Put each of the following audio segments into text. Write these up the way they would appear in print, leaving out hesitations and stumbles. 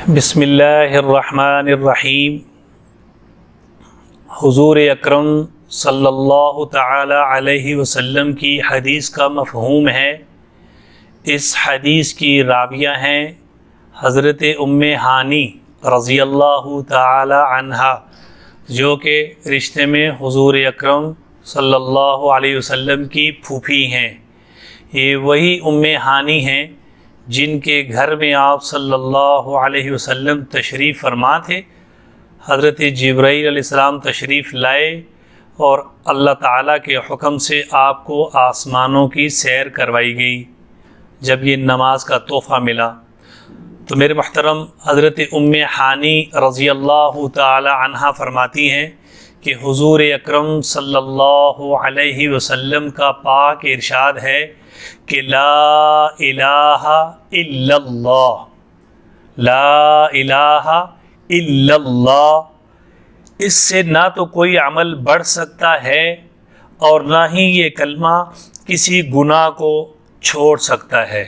بسم اللہ الرحمن الرحیم۔ حضور اکرم صلی اللہ تعالی علیہ وسلم کی حدیث کا مفہوم ہے۔ اس حدیث کی راویہ ہیں حضرت ام ہانی رضی اللہ تعالی عنہا، جو کہ رشتے میں حضور اکرم صلی اللہ علیہ وسلم کی پھوپھی ہیں۔ یہ وہی ام ہانی ہیں جن کے گھر میں آپ صلی اللہ علیہ وسلم تشریف فرما تھے۔ حضرت جبرائیل علیہ السلام تشریف لائے اور اللہ تعالیٰ کے حکم سے آپ کو آسمانوں کی سیر کروائی گئی جب یہ نماز کا تحفہ ملا۔ تو میرے محترم، حضرت ام ہانی رضی اللہ تعالی عنہا فرماتی ہیں کہ حضور اکرم صلی اللہ علیہ وسلم کا پاک ارشاد ہے کہ لا الہ الا اللہ، لا الہ الا اللہ، اس سے نہ تو کوئی عمل بڑھ سکتا ہے اور نہ ہی یہ کلمہ کسی گناہ کو چھوڑ سکتا ہے۔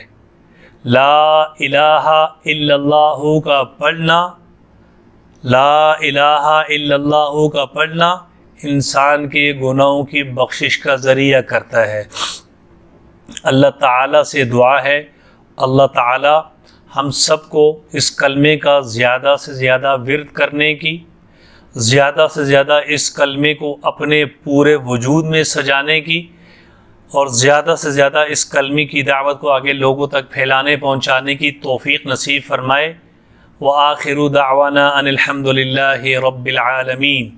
لا الہ الا اللہ کا پڑھنا، لا الہ الا اللہ کا پڑھنا انسان کے گناہوں کی بخشش کا ذریعہ کرتا ہے۔ اللہ تعالیٰ سے دعا ہے اللہ تعالیٰ ہم سب کو اس کلمے کا زیادہ سے زیادہ ورد کرنے کی، زیادہ سے زیادہ اس کلمے کو اپنے پورے وجود میں سجانے کی اور زیادہ سے زیادہ اس کلمے کی دعوت کو آگے لوگوں تک پھیلانے پہنچانے کی توفیق نصیب فرمائے۔ وآخر دعوانا ان الحمد للہ رب العالمین۔